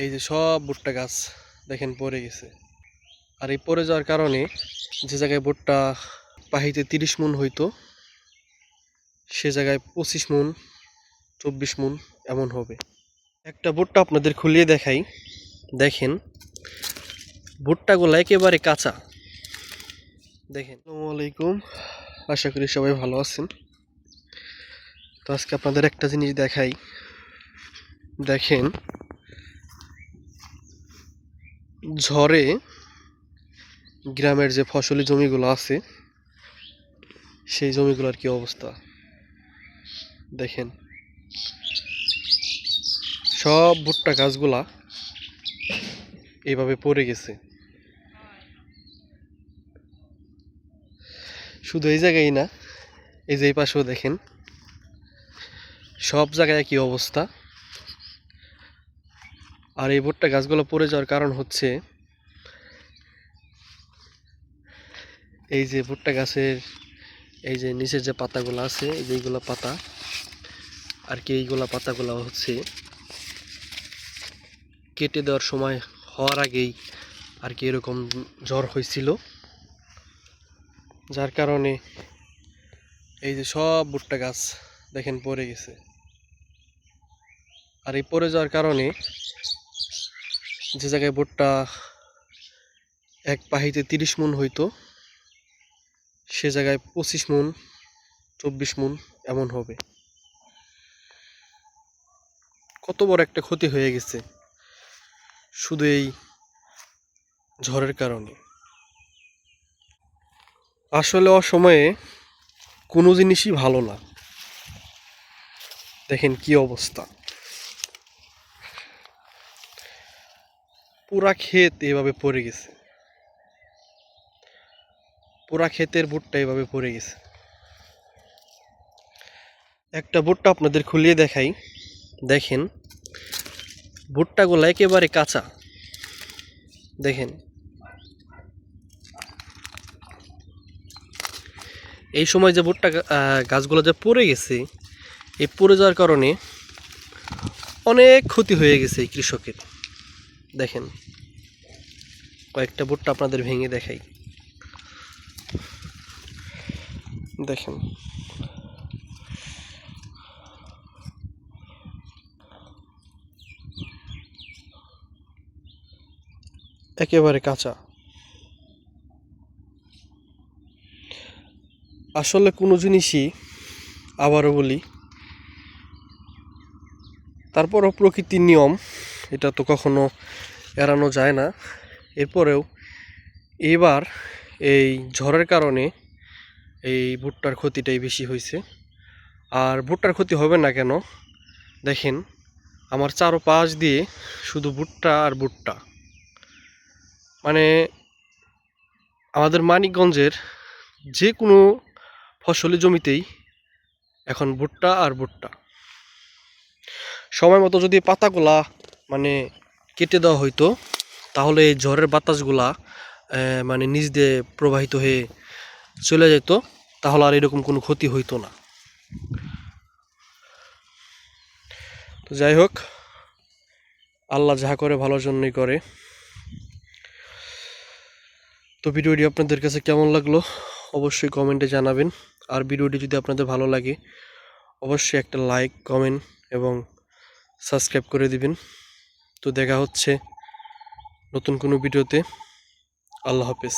এই যে সব ভুট্টা গাছ দেখেন পড়ে গেছে। আর এই পড়ে যাওয়ার কারণে যে জায়গায় ভুট্টা পাহিতে 30 মণ হইতো সে জায়গায় 25 মণ 24 মণ এমন হবে। একটা ভুট্টা আপনাদের খুলিয়ে দেখাই, দেখেন ভুট্টাগুলো একেবারে কাঁচা। দেখেন। আসসালামু আলাইকুম, আশা করি সবাই ভালো আছেন। তো আজকে আপনাদের একটা জিনিস দেখাই, দেখেন ঝড়ে গ্রামের যে ফসলি জমিগুলো আছে সেই জমিগুলোর কি অবস্থা দেখেন। সব ভুট্টা গাছগুলা এইভাবে পড়ে গেছে। শুধু এই জায়গায় না, এই যে এই পাশেও দেখেন সব জায়গায় কি অবস্থা। আর এই ভুট্টা গাছগুলো পড়ে যাওয়ার কারণ হচ্ছে এই যে ভুট্টা গাছের এই যে নিচের যে পাতাগুলো আছে, এই যে এইগুলা পাতা আর কি, এইগুলা পাতাগুলো হচ্ছে কেটে দেওয়ার সময় হওয়ার আগেই আর কি এরকম ঝড় হয়েছিল, যার কারণে এই যে সব ভুট্টা গাছ দেখেন পড়ে গেছে। আর এই পড়ে যাওয়ার কারণে যে জায়গায় ভুট্টা এক পাহিতে 30 মণ হইতো সে জায়গায় 25 মণ 24 মণ এমন হবে। কত বড় একটা ক্ষতি হয়ে গেছে শুধু এই ঝড়ের কারণে। আসলে অসময়ে কোনো জিনিসই ভালো না। দেখেন কি অবস্থা, পুরা ক্ষেত এভাবে পড়ে গেছে, পুরা ক্ষেতের ভুট্টা এভাবে পড়ে গেছে। একটা ভুট্টা আপনাদের খুলিয়ে দেখাই, দেখেন ভুট্টাগুলো একেবারে কাঁচা। দেখেন এই সময় যে ভুট্টা গাছগুলো যে পড়ে গেছে, এই পড়ে যাওয়ার কারণে অনেক ক্ষতি হয়ে গেছে এই কৃষকের। দেখেন কয়েকটা ভুট্টা আপনাদের ভেঙে দেখাই, দেখেন একেবারে কাঁচা। আসলে কোনো জিনিসই, আবারও বলি, তারপরও প্রকৃতির নিয়ম, এটা তো কখনো এড়ানো যায় না। এরপরেও এবার এই ঝড়ের কারণে এই ভুট্টার ক্ষতিটাই বেশি হয়েছে। আর ভুট্টার ক্ষতি হবে না কেন, দেখেন আমার চারপাশ দিয়ে শুধু ভুট্টা আর ভুট্টা। মানে আমাদের মানিকগঞ্জের যে কোনো ফসলি জমিতেই এখন ভুট্টা আর ভুট্টা। সময় মতো যদি পাতাগুলা মানে কেটে দেওয়া হইতো তাহলে এই ঝড়ের বাতাসগুলা মানে নিচ দিয়ে প্রবাহিত হয়ে চলে যেত, তাহলে আর এরকম কোনো ক্ষতি হইতো না। তো যাই হোক, আল্লাহ যাহা করে ভালোর জন্যই করে। তো ভিডিওটি আপনাদের কাছে কেমন লাগলো অবশ্যই কমেন্টে জানাবেন। আর ভিডিওটি যদি আপনাদের ভালো লাগে অবশ্যই একটা লাইক, কমেন্ট এবং সাবস্ক্রাইব করে দিবেন। তো দেখা হচ্ছে নতুন কোনো ভিডিওতে। আল্লাহ হাফেজ।